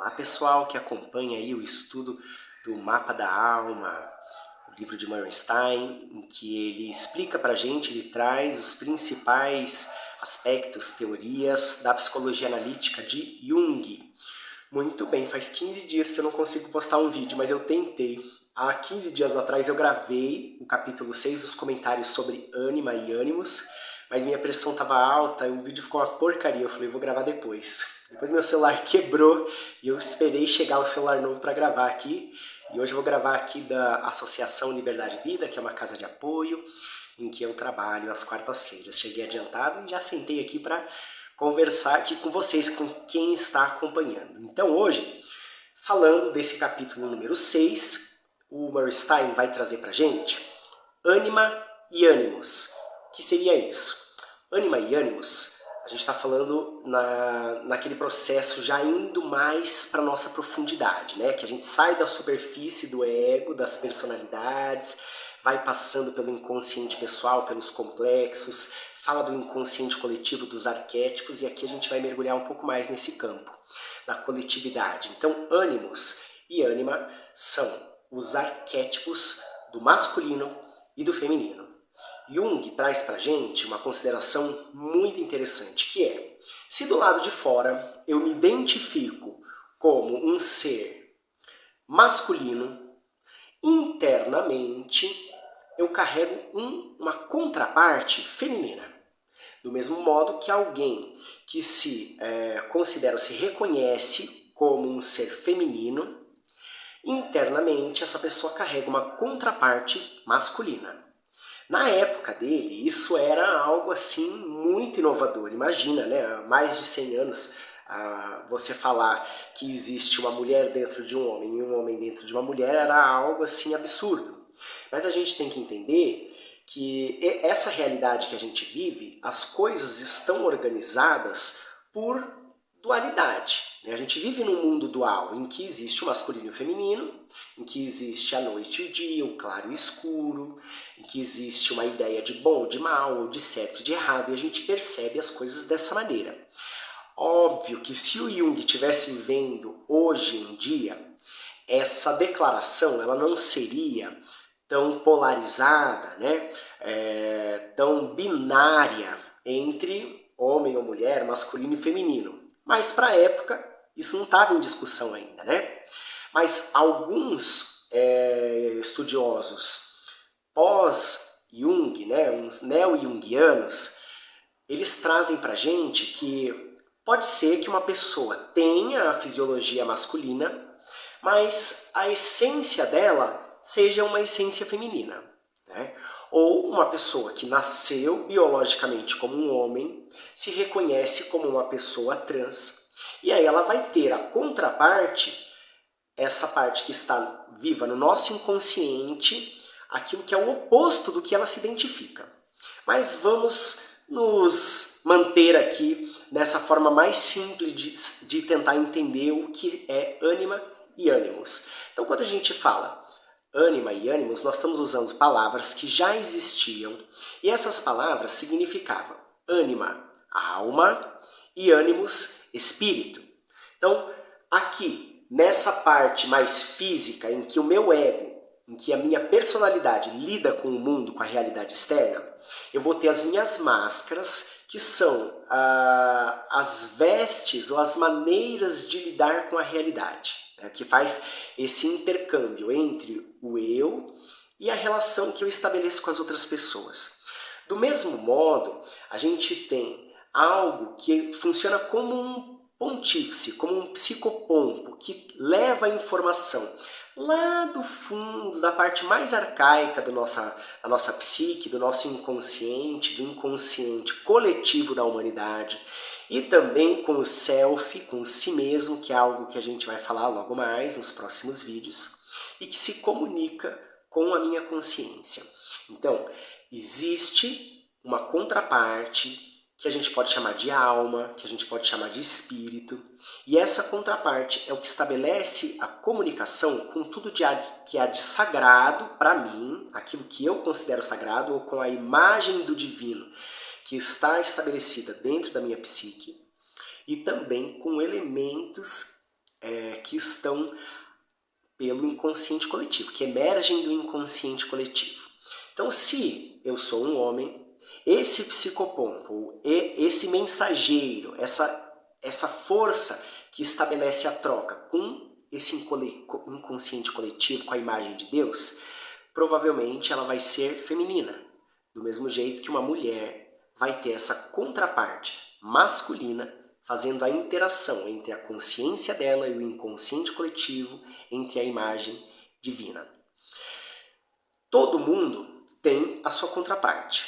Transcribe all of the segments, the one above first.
Olá pessoal que acompanha aí o estudo do Mapa da Alma, o livro de Murray Stein, em que ele explica pra gente, ele traz os principais aspectos, teorias da psicologia analítica de Jung. Muito bem, faz 15 dias que eu não consigo postar um vídeo, mas eu tentei. Há 15 dias atrás eu gravei o capítulo 6 dos comentários sobre ânima e ânimos, mas minha pressão estava alta e o vídeo ficou uma porcaria. Eu falei, vou gravar depois. Depois meu celular quebrou e eu esperei chegar o celular novo para gravar aqui. E hoje eu vou gravar aqui da Associação Liberdade e Vida, que é uma casa de apoio em que eu trabalho às quartas-feiras. Cheguei adiantado e já sentei aqui para conversar aqui com vocês, com quem está acompanhando. Então hoje, falando desse capítulo número 6, o Murray Stein vai trazer para gente ânima e ânimos. O que seria isso? Ânima e ânimos, a gente está falando naquele processo já indo mais para nossa profundidade, né? Que a gente sai da superfície do ego, das personalidades, vai passando pelo inconsciente pessoal, pelos complexos, fala do inconsciente coletivo, dos arquétipos, e aqui a gente vai mergulhar um pouco mais nesse campo, da coletividade. Então, ânimos e ânima são os arquétipos do masculino e do feminino. Jung traz pra gente uma consideração muito interessante, que é, se do lado de fora eu me identifico como um ser masculino, internamente eu carrego uma contraparte feminina. Do mesmo modo que alguém que se considera, se reconhece como um ser feminino, internamente essa pessoa carrega uma contraparte masculina. Na época dele, isso era algo assim muito inovador. Imagina, né? Há mais de 100 anos, você falar que existe uma mulher dentro de um homem e um homem dentro de uma mulher era algo assim absurdo. Mas a gente tem que entender que essa realidade que a gente vive, as coisas estão organizadas por dualidade. A gente vive num mundo dual, em que existe o masculino e o feminino, em que existe a noite e o dia, o claro e o escuro, em que existe uma ideia de bom, de mal, de certo e de errado, e a gente percebe as coisas dessa maneira. Óbvio que se o Jung estivesse vivendo hoje em dia, essa declaração ela não seria tão polarizada, né? Tão binária entre homem ou mulher, masculino e feminino. Mas para a época isso não estava em discussão ainda, né? Mas alguns estudiosos pós-Jung, né, uns neo-jungianos, eles trazem para a gente que pode ser que uma pessoa tenha a fisiologia masculina, mas a essência dela seja uma essência feminina, né? Ou uma pessoa que nasceu biologicamente como um homem, se reconhece como uma pessoa trans, e aí ela vai ter a contraparte, essa parte que está viva no nosso inconsciente, aquilo que é o oposto do que ela se identifica. Mas vamos nos manter aqui nessa forma mais simples de tentar entender o que é ânima e ânimos. Então, quando a gente fala ânima e ânimos, nós estamos usando palavras que já existiam, e essas palavras significavam ânima, alma, e ânimos, espírito. Então, aqui, nessa parte mais física, em que o meu ego, em que a minha personalidade lida com o mundo, com a realidade externa, eu vou ter as minhas máscaras, que são as vestes ou as maneiras de lidar com a realidade, né, que faz esse intercâmbio entre o eu e a relação que eu estabeleço com as outras pessoas. Do mesmo modo, a gente tem algo que funciona como um pontífice, como um psicopompo, que leva a informação lá do fundo, da parte mais arcaica da nossa psique, do nosso inconsciente, do inconsciente coletivo da humanidade, e também com o self, com o si mesmo, que é algo que a gente vai falar logo mais nos próximos vídeos, e que se comunica com a minha consciência. Então, existe uma contraparte que a gente pode chamar de alma, que a gente pode chamar de espírito, e essa contraparte é o que estabelece a comunicação com tudo que há de sagrado para mim, aquilo que eu considero sagrado, ou com a imagem do divino que está estabelecida dentro da minha psique, e também com elementos que estão pelo inconsciente coletivo, que emergem do inconsciente coletivo. Então, se eu sou um homem, esse psicopompo, esse mensageiro, essa força que estabelece a troca com esse inconsciente coletivo, com a imagem de Deus, provavelmente ela vai ser feminina. Do mesmo jeito que uma mulher vai ter essa contraparte masculina, fazendo a interação entre a consciência dela e o inconsciente coletivo, entre a imagem divina. Todo mundo tem a sua contraparte.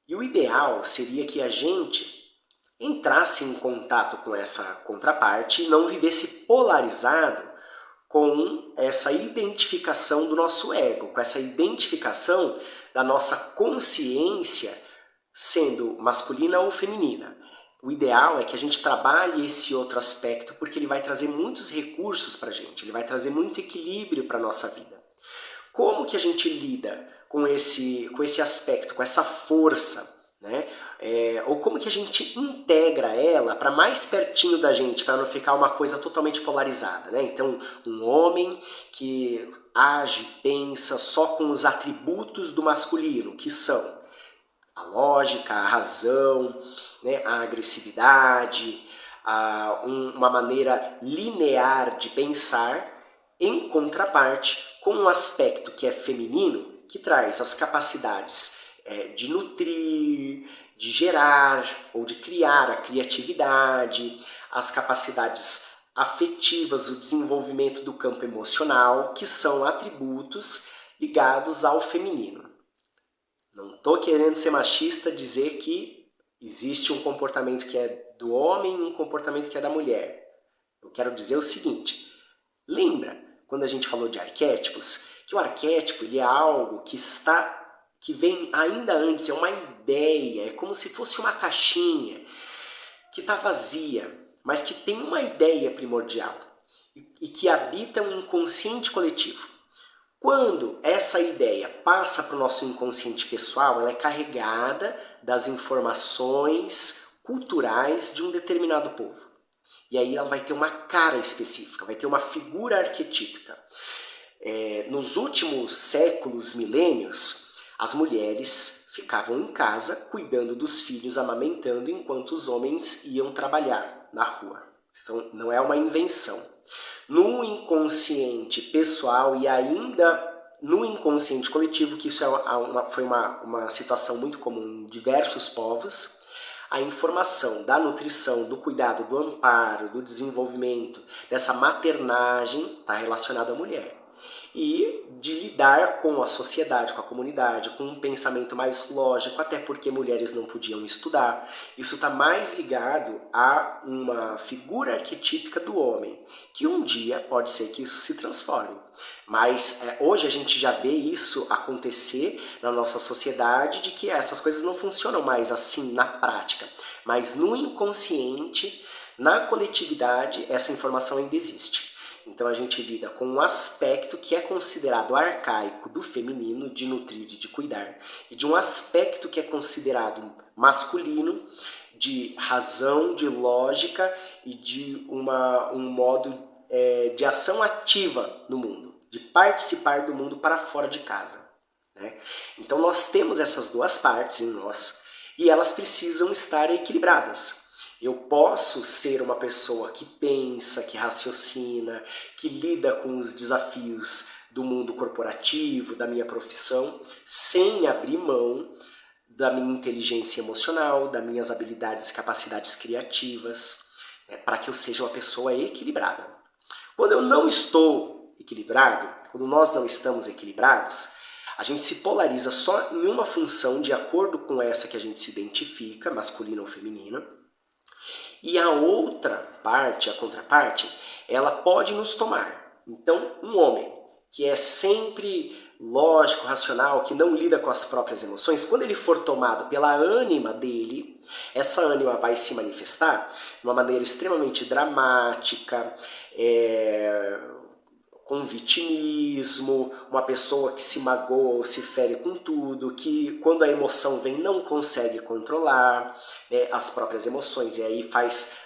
E o ideal seria que a gente entrasse em contato com essa contraparte e não vivesse polarizado com essa identificação do nosso ego, com essa identificação da nossa consciência sendo masculina ou feminina. O ideal é que a gente trabalhe esse outro aspecto porque ele vai trazer muitos recursos para a gente, ele vai trazer muito equilíbrio para a nossa vida. Como que a gente lida com esse aspecto, com essa força, né? Ou como que a gente integra ela para mais pertinho da gente, para não ficar uma coisa totalmente polarizada, né? Então, um homem que age, pensa só com os atributos do masculino, que são a lógica, a razão, né? A agressividade, uma maneira linear de pensar, em contraparte com um aspecto que é feminino, que traz as capacidades de nutrir, de gerar ou de criar a criatividade, as capacidades afetivas, o desenvolvimento do campo emocional, que são atributos ligados ao feminino. Não estou querendo ser machista, dizer que existe um comportamento que é do homem e um comportamento que é da mulher. Eu quero dizer o seguinte, lembra quando a gente falou de arquétipos, que o arquétipo ele é algo que vem ainda antes, é uma ideia, é como se fosse uma caixinha que está vazia, mas que tem uma ideia primordial e que habita um inconsciente coletivo. Quando essa ideia passa para o nosso inconsciente pessoal, ela é carregada das informações culturais de um determinado povo. E aí ela vai ter uma cara específica, vai ter uma figura arquetípica. Nos últimos séculos, milênios, as mulheres ficavam em casa cuidando dos filhos, amamentando, enquanto os homens iam trabalhar na rua. Então, não é uma invenção. No inconsciente pessoal e ainda no inconsciente coletivo, que isso foi uma situação muito comum em diversos povos, a informação da nutrição, do cuidado, do amparo, do desenvolvimento, dessa maternagem está relacionada à mulher. E de lidar com a sociedade, com a comunidade, com um pensamento mais lógico, até porque mulheres não podiam estudar. Isso está mais ligado a uma figura arquetípica do homem, que um dia pode ser que isso se transforme. Mas hoje a gente já vê isso acontecer na nossa sociedade, de que essas coisas não funcionam mais assim na prática. Mas no inconsciente, na coletividade, essa informação ainda existe. Então a gente lida com um aspecto que é considerado arcaico do feminino, de nutrir e de cuidar, e de um aspecto que é considerado masculino, de razão, de lógica e de um modo de ação ativa no mundo, de participar do mundo para fora de casa, né? Então nós temos essas duas partes em nós e elas precisam estar equilibradas. Eu posso ser uma pessoa que pensa, que raciocina, que lida com os desafios do mundo corporativo, da minha profissão, sem abrir mão da minha inteligência emocional, das minhas habilidades e capacidades criativas, para que eu seja uma pessoa equilibrada. Quando eu não estou equilibrado, quando nós não estamos equilibrados, a gente se polariza só em uma função de acordo com essa que a gente se identifica, masculina ou feminina. E a outra parte, a contraparte, ela pode nos tomar. Então, um homem que é sempre lógico, racional, que não lida com as próprias emoções, quando ele for tomado pela ânima dele, essa ânima vai se manifestar de uma maneira extremamente dramática, com vitimismo, uma pessoa que se magoa ou se fere com tudo, que quando a emoção vem não consegue controlar as próprias emoções, e aí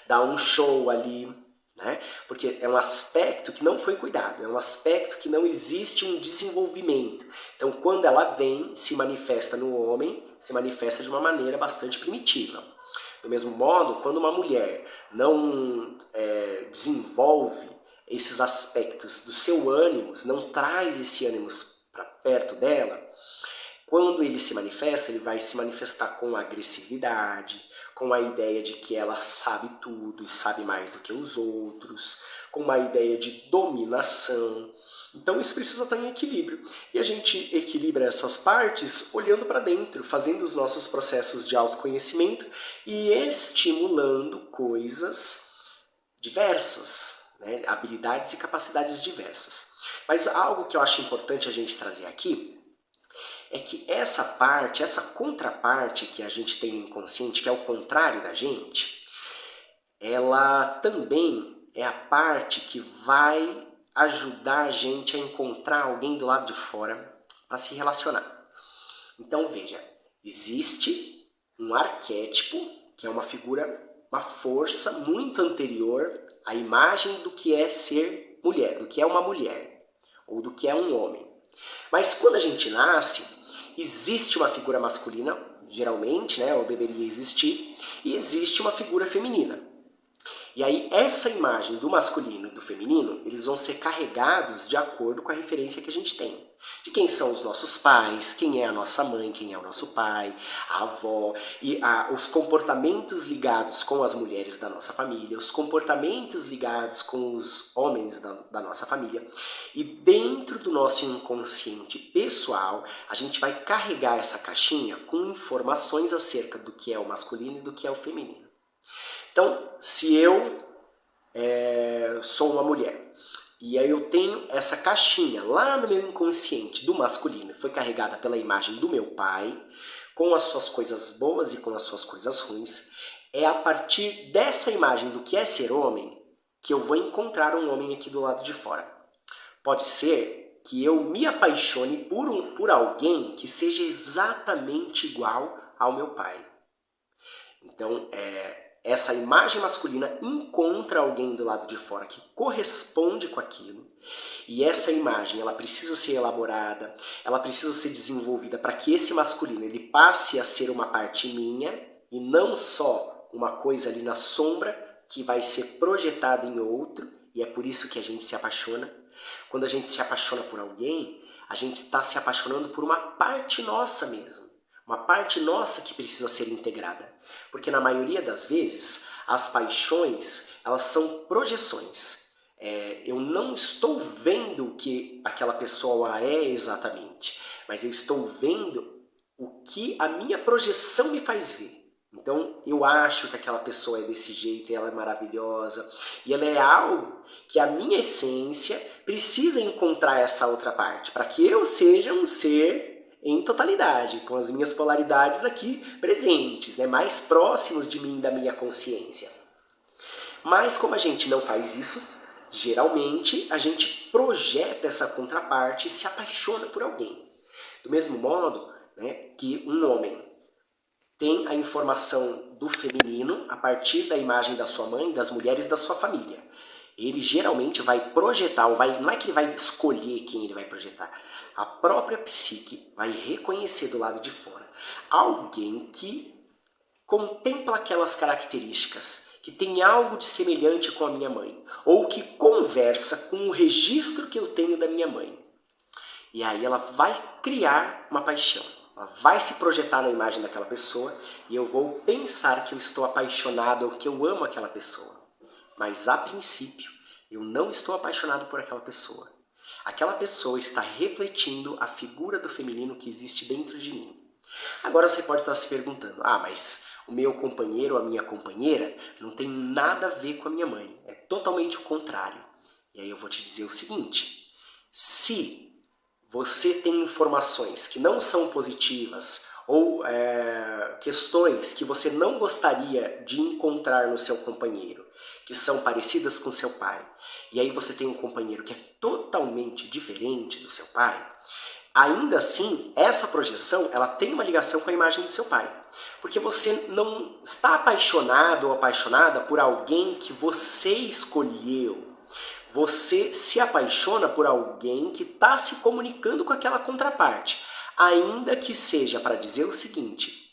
dá um show ali. né? Porque é um aspecto que não foi cuidado, é um aspecto que não existe um desenvolvimento. Então, quando ela vem, se manifesta no homem, se manifesta de uma maneira bastante primitiva. Do mesmo modo, quando uma mulher não desenvolve esses aspectos do seu ânimos, não traz esse ânimos para perto dela, quando ele se manifesta, ele vai se manifestar com agressividade, com a ideia de que ela sabe tudo e sabe mais do que os outros, com uma ideia de dominação. Então isso precisa estar em equilíbrio. E a gente equilibra essas partes olhando para dentro, fazendo os nossos processos de autoconhecimento e estimulando coisas diversas, né? Habilidades e capacidades diversas. Mas algo que eu acho importante a gente trazer aqui é que essa parte, essa contraparte que a gente tem no inconsciente, que é o contrário da gente, ela também é a parte que vai ajudar a gente a encontrar alguém do lado de fora para se relacionar. Então veja, existe um arquétipo, que é uma figura, uma força muito anterior à imagem do que é ser mulher, do que é uma mulher, ou do que é um homem. Mas quando a gente nasce, existe uma figura masculina, geralmente, né, ou deveria existir, e existe uma figura feminina. E aí essa imagem do masculino e do feminino, eles vão ser carregados de acordo com a referência que a gente tem. De quem são os nossos pais, quem é a nossa mãe, quem é o nosso pai, a avó, e os comportamentos ligados com as mulheres da nossa família, os comportamentos ligados com os homens da nossa família. E dentro do nosso inconsciente pessoal, a gente vai carregar essa caixinha com informações acerca do que é o masculino e do que é o feminino. Então, se eu sou uma mulher e aí eu tenho essa caixinha lá no meu inconsciente do masculino, foi carregada pela imagem do meu pai, com as suas coisas boas e com as suas coisas ruins, é a partir dessa imagem do que é ser homem que eu vou encontrar um homem aqui do lado de fora. Pode ser que eu me apaixone por alguém que seja exatamente igual ao meu pai. Então, essa imagem masculina encontra alguém do lado de fora que corresponde com aquilo, e essa imagem ela precisa ser elaborada, ela precisa ser desenvolvida para que esse masculino ele passe a ser uma parte minha e não só uma coisa ali na sombra que vai ser projetada em outro, e é por isso que a gente se apaixona. Quando a gente se apaixona por alguém, a gente está se apaixonando por uma parte nossa mesmo. Uma parte nossa que precisa ser integrada. Porque na maioria das vezes, as paixões, elas são projeções. Eu não estou vendo o que aquela pessoa é exatamente, mas eu estou vendo o que a minha projeção me faz ver. Então, eu acho que aquela pessoa é desse jeito e ela é maravilhosa. E ela é algo que a minha essência precisa encontrar essa outra parte, para que eu seja um ser em totalidade, com as minhas polaridades aqui presentes, né, mais próximos de mim, da minha consciência. Mas como a gente não faz isso, geralmente a gente projeta essa contraparte e se apaixona por alguém. Do mesmo modo, né, que um homem tem a informação do feminino a partir da imagem da sua mãe, das mulheres da sua família. Ele geralmente vai projetar, não é que ele vai escolher quem ele vai projetar, a própria psique vai reconhecer do lado de fora alguém que contempla aquelas características, que tem algo de semelhante com a minha mãe, ou que conversa com o registro que eu tenho da minha mãe. E aí ela vai criar uma paixão. Ela vai se projetar na imagem daquela pessoa e eu vou pensar que eu estou apaixonado ou que eu amo aquela pessoa. Mas a princípio, eu não estou apaixonado por aquela pessoa. Aquela pessoa está refletindo a figura do feminino que existe dentro de mim. Agora você pode estar se perguntando, mas o meu companheiro ou a minha companheira não tem nada a ver com a minha mãe. É totalmente o contrário. E aí eu vou te dizer o seguinte, se você tem informações que não são positivas ou questões que você não gostaria de encontrar no seu companheiro, que são parecidas com seu pai, e aí você tem um companheiro que é totalmente diferente do seu pai, Ainda assim, essa projeção ela tem uma ligação com a imagem do seu pai. Porque você não está apaixonado ou apaixonada por alguém que você escolheu. Você se apaixona por alguém que está se comunicando com aquela contraparte. Ainda que seja para dizer o seguinte,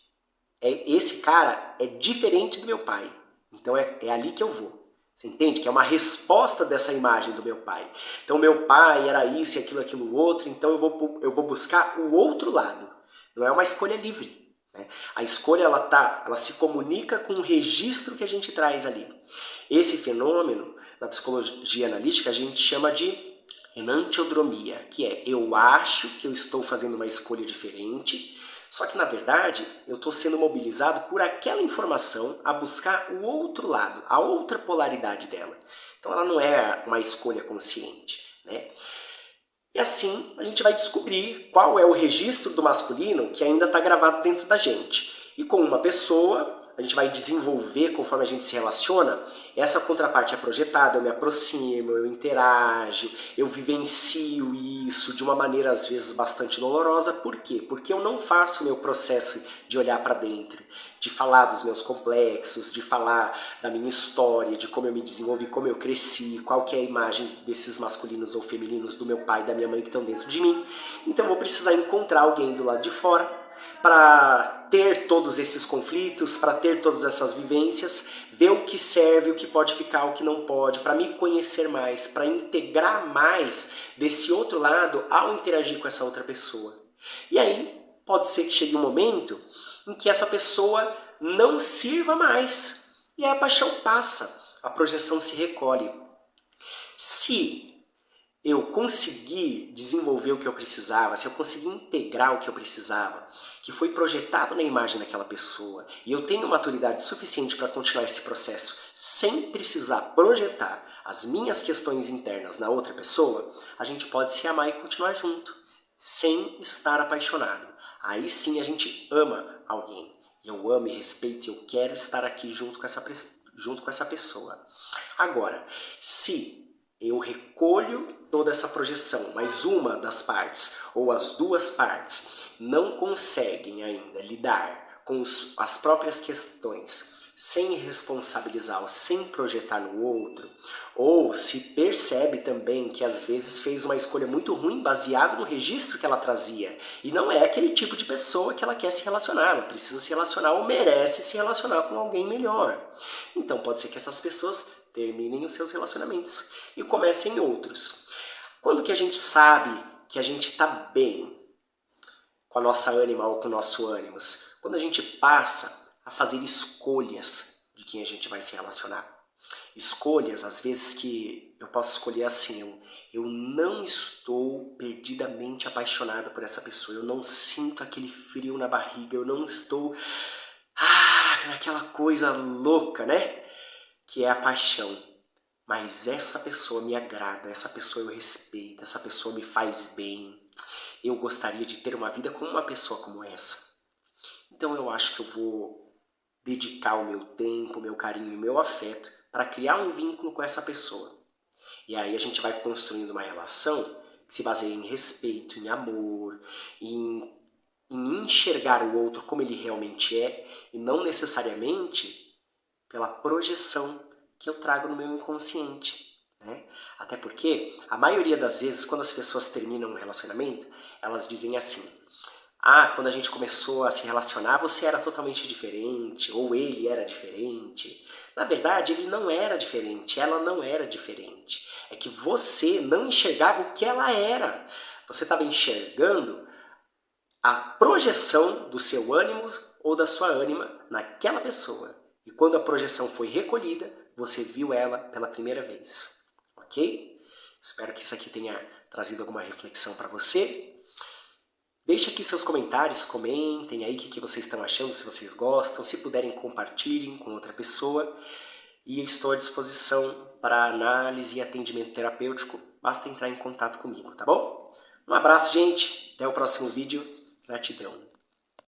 esse cara é diferente do meu pai, então é ali que eu vou. Você entende? Que é uma resposta dessa imagem do meu pai. Então meu pai era isso e aquilo outro, então eu vou buscar o outro lado. Não é uma escolha livre. Né? A escolha ela se comunica com o registro que a gente traz ali. Esse fenômeno, na psicologia analítica, a gente chama de enantiodromia, que é eu acho que eu estou fazendo uma escolha diferente, só que, na verdade, eu estou sendo mobilizado por aquela informação a buscar o outro lado, a outra polaridade dela. Então, ela não é uma escolha consciente, né? E assim, a gente vai descobrir qual é o registro do masculino que ainda está gravado dentro da gente. E com uma pessoa, a gente vai desenvolver, conforme a gente se relaciona, essa contraparte é projetada, eu me aproximo, eu interajo, eu vivencio isso de uma maneira às vezes bastante dolorosa. Por quê? Porque eu não faço o meu processo de olhar para dentro, de falar dos meus complexos, de falar da minha história, de como eu me desenvolvi, como eu cresci, qual que é a imagem desses masculinos ou femininos do meu pai e da minha mãe que estão dentro de mim. Então eu vou precisar encontrar alguém do lado de fora para ter todos esses conflitos, para ter todas essas vivências, ver o que serve, o que pode ficar, o que não pode, para me conhecer mais, para integrar mais desse outro lado ao interagir com essa outra pessoa. E aí pode ser que chegue um momento em que essa pessoa não sirva mais e a paixão passa, a projeção se recolhe. Se eu conseguir desenvolver o que eu precisava, se eu conseguir integrar o que eu precisava, que foi projetado na imagem daquela pessoa, e eu tenho maturidade suficiente para continuar esse processo sem precisar projetar as minhas questões internas na outra pessoa, a gente pode se amar e continuar junto, sem estar apaixonado. Aí sim a gente ama alguém. Eu amo e respeito e eu quero estar aqui junto com essa pessoa. Agora, se eu recolho toda essa projeção, mas uma das partes ou as duas partes não conseguem ainda lidar com as próprias questões sem responsabilizar ou sem projetar no outro, ou se percebe também que às vezes fez uma escolha muito ruim baseado no registro que ela trazia, e não é aquele tipo de pessoa que ela quer se relacionar, ela precisa se relacionar ou merece se relacionar com alguém melhor. Então pode ser que essas pessoas terminem os seus relacionamentos e comecem outros. Quando que a gente sabe que a gente está bem com a nossa ânima ou com o nosso ânimos? Quando a gente passa a fazer escolhas de quem a gente vai se relacionar. Escolhas, às vezes, que eu posso escolher assim, eu não estou perdidamente apaixonado por essa pessoa, eu não sinto aquele frio na barriga, eu não estou naquela coisa louca, né? Que é a paixão. Mas essa pessoa me agrada, essa pessoa eu respeito, essa pessoa me faz bem. Eu gostaria de ter uma vida com uma pessoa como essa. Então eu acho que eu vou dedicar o meu tempo, o meu carinho e o meu afeto para criar um vínculo com essa pessoa. E aí a gente vai construindo uma relação que se baseia em respeito, em amor, em enxergar o outro como ele realmente é e não necessariamente pela projeção que eu trago no meu inconsciente. Né? Até porque a maioria das vezes quando as pessoas terminam um relacionamento, elas dizem assim: quando a gente começou a se relacionar, você era totalmente diferente, ou ele era diferente. Na verdade, ele não era diferente, ela não era diferente. É que você não enxergava o que ela era. Você estava enxergando a projeção do seu ânimo ou da sua ânima naquela pessoa. E quando a projeção foi recolhida, você viu ela pela primeira vez. Ok? Espero que isso aqui tenha trazido alguma reflexão para você. Deixe aqui seus comentários, comentem aí o que vocês estão achando, se vocês gostam. Se puderem, compartilhem com outra pessoa. E eu estou à disposição para análise e atendimento terapêutico. Basta entrar em contato comigo, tá bom? Um abraço, gente. Até o próximo vídeo. Gratidão.